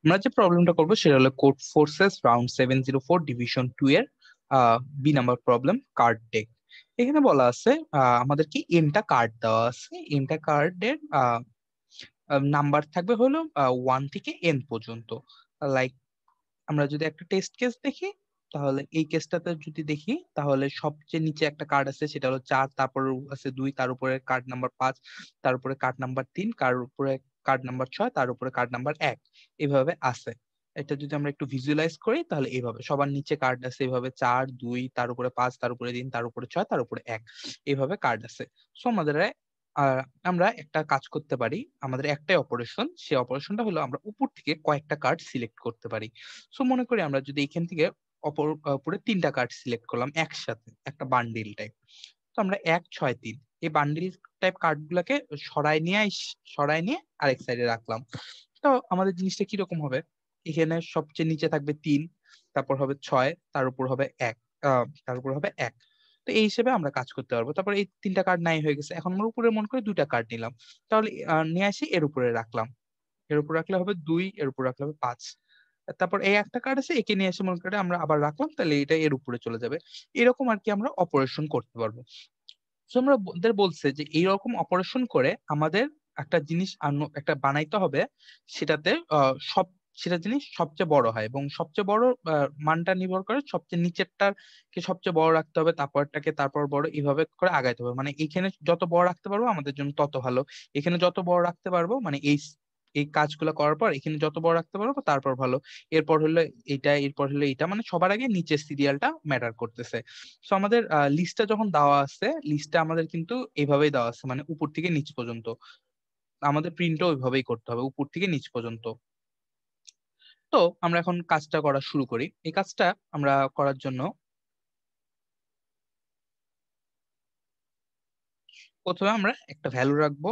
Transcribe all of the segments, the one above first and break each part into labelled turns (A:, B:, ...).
A: আমরা যে প্রবলেমটা করবো সেটা হলো কোড ফোর্সেস রাউন্ড 704 ডিভিশন 2 এর B number problem card deck. এখানে বলা আছে আমাদের কি এনটা কার্ড দেওয়া আছে, এনটা কার্ডের নাম্বার থাকবে হলো 1 থেকে এন পর্যন্ত। লাইক আমরা যদি একটা টেস্ট কেস দেখি, তাহলে এই কেসটাতে যদি দেখি তাহলে সবচেয়ে নিচে একটা কার্ড আছে, সেটা হলো 4, তারপর আছে 2, তার উপরে কার্ড নাম্বার 5, তার উপরে কার্ড নাম্বার 3, কার উপরে কার্ড নাম্বার 6, তার উপরে কার্ড নাম্বার 1, এইভাবে আছে। এটা যদি আমরা একটু ভিজুয়ালাইজ করি তাহলে এইভাবে সবার নিচে কার্ড আছে এইভাবে 4, 2, তার উপরে 5, তার উপরে 3, তার উপরে 6, তার উপরে 1, এইভাবে কার্ড আছে। সো আমাদের আমরা একটা কাজ করতে পারি, আমাদের একটাই অপারেশন, সেই অপারেশনটা হলো আমরা উপর থেকে কয়েকটা কার্ড সিলেক্ট করতে পারি। সো মনে করি আমরা যদি এখান থেকে উপরে 3টা কার্ড সিলেক্ট করলাম একসাথে, একটা বান্ডিল টাইপ। তো আমরা 1, 6, 3 এই বান্ডিল টাইপ কার্ড গুলাকে সরাই নিয়ে আরেক সাইডে রাখলাম। তো আমাদের জিনিসটা কিরকম হবে, এখানে সবচেয়ে নিচে থাকবে 3, তারপর হবে 6, তার উপর হবে 1, তার উপর হবে 1। তো এই হিসেবে আমরা কাজ করতে পারবো। তারপর এই 3টা কার্ড নাই হয়ে গেছে, এখন আমরা উপরে মনে করে 2টা কার্ড নিলাম, তাহলে নিয়ে আসি এর উপরে রাখলাম। এর উপর রাখলে হবে 2, এর উপর রাখলে হবে 5। তারপর এই একটা কার্ড আছে, একে নিয়ে এসে মনে করে আমরা আবার রাখলাম, তাহলে এটা এর উপরে চলে যাবে। এরকম আর কি আমরা অপারেশন করতে পারবো। তো আমরা ওদের বলছে যে এইরকম অপারেশন করে আমাদের একটা জিনিস একটা বানাইতে হবে, সেটাতে সব সেটা জিনিস সবচেয়ে বড় হয়, এবং সবচেয়ে বড় মানটা নির্ভর করে সবচেয়ে নিচেরটাকে সবচেয়ে বড় রাখতে হবে, তারপরটাকে তারপর বড়, এইভাবে করে আগাইতে হবে। মানে এখানে যত বড় রাখতে পারবো আমাদের জন্য তত ভালো, এখানে যত বড় রাখতে পারবো মানে এই এই কাজগুলো করার পর এখানে যত বড় রাখতে পারবো তারপর ভালো। এরপর হলো এইটা, এরপর হলো এইটা, মানে সবার আগে নিচের সিরিয়ালটা ম্যাটার করতেছে। সো আমাদের লিস্টটা যখন দেওয়া আছে, লিস্টটা আমাদের কিন্তু এইভাবেই দেওয়া আছে, মানে উপর থেকে নিচ পর্যন্ত। আমাদের প্রিন্টও ওইভাবেই করতে হবে, উপর থেকে নিচ পর্যন্ত। তো আমরা এখন কাজটা করা শুরু করি। এই কাজটা আমরা করার জন্য প্রথমে আমরা একটা ভ্যালু রাখবো।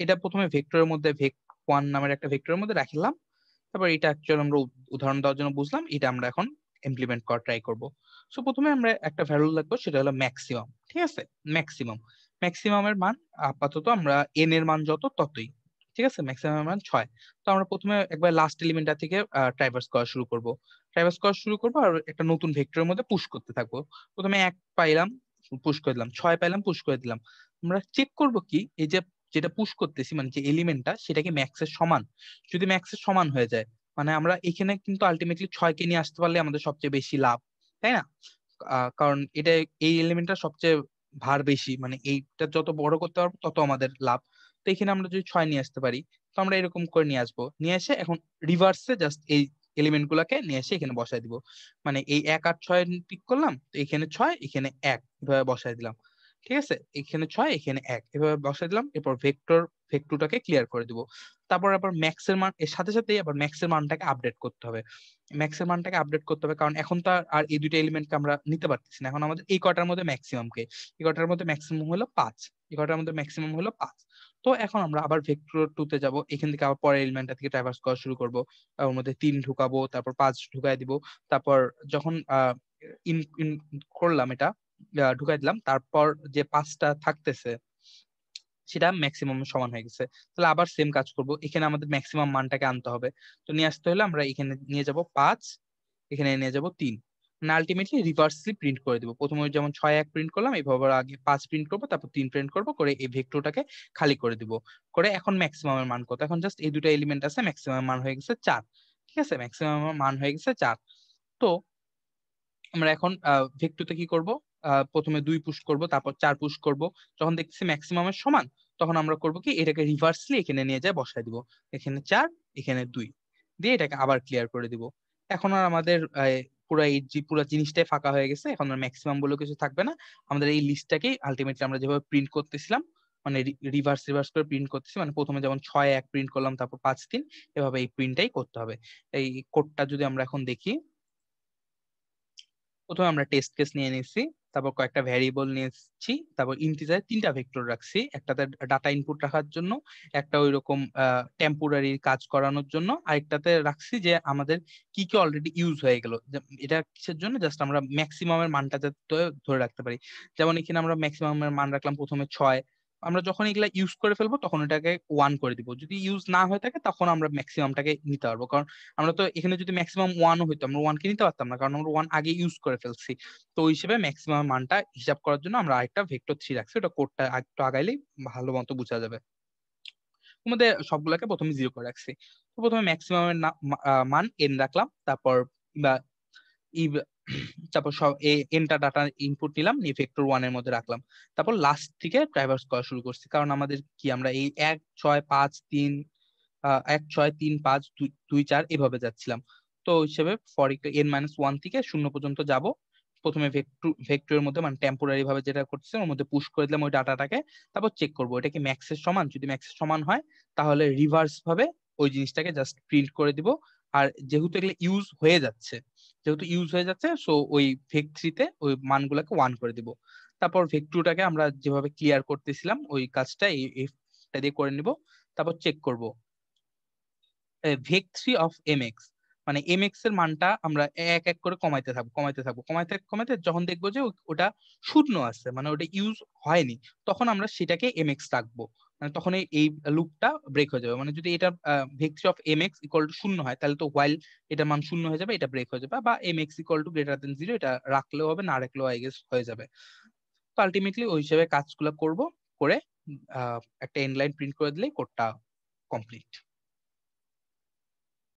A: এটা প্রথমে ভেক্টরের মধ্যে ভেক1 নামের একটা ভেক্টরের মধ্যে রাখলাম। তারপর এটা অ্যাকচুয়ালি আমরা উদাহরণ দেওয়ার জন্য বুঝলাম, এটা আমরা এখন ইমপ্লিমেন্ট করা ট্রাই করব। সো প্রথমে আমরা একটা ভ্যালু লিখবো, সেটা হলো ম্যাক্সিমাম। ঠিক আছে, ম্যাক্সিমাম। ম্যাক্সিমামের মান আপাতত আমরা এন এর মান যত ততই। ঠিক আছে, ম্যাক্সিমামের মান 6। তো আমরা প্রথমে একবার লাস্ট এলিমেন্টটা থেকে ট্রাইভার্স করা শুরু করব। ট্রাইভার্স করা শুরু করবো আর একটা নতুন ভেক্টরের মধ্যে পুশ করতে থাকবো। প্রথমে 1 পাইলাম, পুশ করে দিলাম, 6 পাইলাম, পুশ করে দিলাম। আমরা চেক করব কি এই যে যেটা পুশ করতেছি মানে যে এলিমেন্টটা, সেটা কি ম্যাক্সের সমান। যদি ম্যাক্সের সমান হয়ে যায়, মানে আমরা এখানে কিন্তু আলটিমেটলি 6কে নিয়ে আসতে পারলে আমাদের সবচেয়ে বেশি লাভ, তাই না? কারণ এটা এই এলিমেন্টটা সবচেয়ে ভার বেশি, মানে এইটা যত বড় করতে পারবো তত আমাদের লাভ। তো এখানে আমরা যদি 6 নিয়ে আসতে পারি, তো আমরা এরকম করে নিয়ে আসবো, নিয়ে এসে এখন রিভার্সে জাস্ট এই এলিমেন্ট গুলাকে নিয়ে এসে এখানে বসাই দিব। মানে এই 1 আর 6 পিক করলাম, তো এখানে 6, এখানে 1, এভাবে বসাই দিলাম। ঠিক আছে, এখানে 6, এখানে 1, এভাবে বসাই দিলাম। এরপর ভেক্টরটাকে ক্লিয়ার করে দিব। তারপর আবার ম্যাক্সের মান এর সাথে সাথে আবার ম্যাক্সের মানটাকে আপডেট করতে হবে। ম্যাক্সের মানটাকে আপডেট করতে হবে, কারণ এখন তো আর এই দুইটা এলিমেন্টকে আমরা নিতে পারতেছি না। এখন আমাদের এই কটার মধ্যে ম্যাক্সিমাম কে, এই কটার মধ্যে ম্যাক্সিমাম হলো 5, এই কটার মধ্যে ম্যাক্সিমাম হলো 5। তো এখন আমরা আবার ভেক্টর 2 তে যাব, এখান থেকে আবার পরের এলিমেন্টটা থেকে ট্রাভার্স করা শুরু করব। ওর মধ্যে 3 ঢুকাবো, তারপর 5 ঢুকাই দিব। তারপর যখন ইন ইন করলাম এটা, ঢুকাই দিলাম, তারপর যে 5টা থাকতেছে সেটা ম্যাক্সিমাম সমান হয়ে গেছে। তাহলে আবার সেম কাজ করব, এখানে আমাদের ম্যাক্সিমাম মানটাকে আনতে হবে। তো নিয়ে আসতে হলে আমরা এখানে নিয়ে যাব 5, এখানে নিয়ে যাব 3, মানে আলটিমেটলি রিভার্সলি প্রিন্ট করে দিব। প্রথমে যেমন 6, 1 প্রিন্ট করলাম, এইভাবে আগে 5 প্রিন্ট করবো, তারপর 3 প্রিন্ট করবো, করে এই ভেক্টরটাকে খালি করে দিব। করে এখন ম্যাক্সিমামের মান কত, এখন জাস্ট এই দুটো এলিমেন্ট আছে, ম্যাক্সিমাম মান হয়ে গেছে 4। ঠিক আছে, ম্যাক্সিমাম মান হয়ে গেছে 4। তো আমরা এখন ভেক্টরতে কি করব, প্রথমে 2 পুশ করব, তারপর 4 পুশ করব। যখন দেখতেছি ম্যাক্সিমামের সমান, তখন আমরা করব কি এটাকে রিভার্সলি এখানে নিয়ে যায় বসায় দিব। এখানে 4, এখানে 2 দিয়ে এটাকে আবার ক্লিয়ার করে দিব। এখন আর আমাদের পুরো জিনিসটাই ফাঁকা হয়ে গেছে, এখন আর ম্যাক্সিমাম বলে কিছু থাকবে না। আমাদের এই লিস্টটাকেই আলটিমেটলি আমরা যেভাবে প্রিন্ট করতেছিলাম, মানে রিভার্স রিভার্স করে প্রিন্ট করতেছি, মানে প্রথমে যেমন 6, 1 প্রিন্ট করলাম, তারপর 5, 3, এভাবে এই প্রিন্টটাই করতে হবে। এই কোডটা যদি আমরা এখন দেখি, প্রথমে আমরা টেস্ট কেস নিয়ে নিচ্ছি, তারপর কয়েকটা ভ্যারিয়েবল নিয়েছি, তারপর ইন্টিজার 3টা ভেক্টর রাখছি, একটাতে ডাটা ইনপুট রাখার জন্য, একটা ওইরকম টেম্পোরারি কাজ করানোর জন্য, আরেকটাতে রাখছি যে আমাদের কি কি অলরেডি ইউজ হয়ে গেল। এটা কিসের জন্য, জাস্ট আমরা ম্যাক্সিমামের মানটা যাতে ধরে রাখতে পারি। যেমন এখানে আমরা ম্যাক্সিমামের মান রাখলাম প্রথমে 6, আমরা যখন এগুলা ইউজ করে ফেলবো তখন ওটাকে 1 করে দিব। যদি ইউজ না হয়ে থাকে তখন আমরা ম্যাক্সিমামটাকে নিতে পারবো। কারণ আমরা তো এখানে যদি ম্যাক্সিমাম 1 ও হইতো আমরা 1 কে নিতে পারতাম না। কারণ আমরা 1 আগে ইউজ করে ফেলছি। তো ওই হিসেবে ম্যাক্সিমাম মানটা হিসাব করার জন্য আমরা আরেকটা ভেক্টর 3 রাখছি। ওটা কোডটা আরেকটু আগাইলেই ভালো মতো বোঝা যাবে। ওর মধ্যে সবগুলাকে প্রথমে 0 করে রাখছি। তো প্রথমে ম্যাক্সিমামের মান n রাখলাম। তারপর বা ইভ তারপর সব এনটা ডাটা ইনপুট নিলাম, নিয়ে ভেক্টর 1 এর মধ্যে রাখলাম। তারপর লাস্ট থেকে ট্রাইভার্স করা শুরু করছি। কারণ আমাদের কি আমরা এই 1 6 5 3 1 6 3 5 2 4 এভাবে যাচ্ছিলাম। তো ওই হিসেবে ফর n-1 থেকে 0 পর্যন্ত যাব। প্রথমে ভেক্টরের মধ্যে মানে টেম্পোরারি ভাবে যেটা করতেছে ওর মধ্যে পুশ করে দিলাম ওই ডাটাটাকে। তারপর চেক করবো এটা কি ম্যাক্সের সমান। যদি ম্যাক্সের সমান হয় তাহলে রিভার্স ভাবে ওই জিনিসটাকে জাস্ট প্রিন্ট করে দিব। আর যেহেতু এগুলো ইউজ হয়ে যাচ্ছে সো ওই ভেক 3 তে ওই মানগুলোকে 1 করে দিব। তারপর ভেক 2 টাকে আমরা যেভাবে ক্লিয়ার করতেছিলাম ওই কাজটা এটা দিয়ে করে নিব। তারপর চেক করব ভেক 3 অফ mx, মানে mx এর মানটা আমরা এক এক করে কমাইতে যখন দেখবো যে ওটা শূন্য আছে মানে ওটা ইউজ হয়নি, তখন আমরা সেটাকে mx রাখবো। মানে তখন এই লুপটা ব্রেক হয়ে যাবে। মানে যদি এটা ভেক 3 অফ mx ইকুয়াল টু শূন্য হয় তাহলে তো while এটা মান শূন্য হয়ে যাবে, এটা ব্রেক হয়ে যাবে। বা mx equal to greater than 0 এটা রাখলেও হবে, না রাখলেও আই গেস হয়ে যাবে। তো আলটিমেটলি ওই হিসেবে কাজগুলো করব, করে একটা এন্ড লাইন প্রিন্ট করে দিলেই কোডটা কমপ্লিট।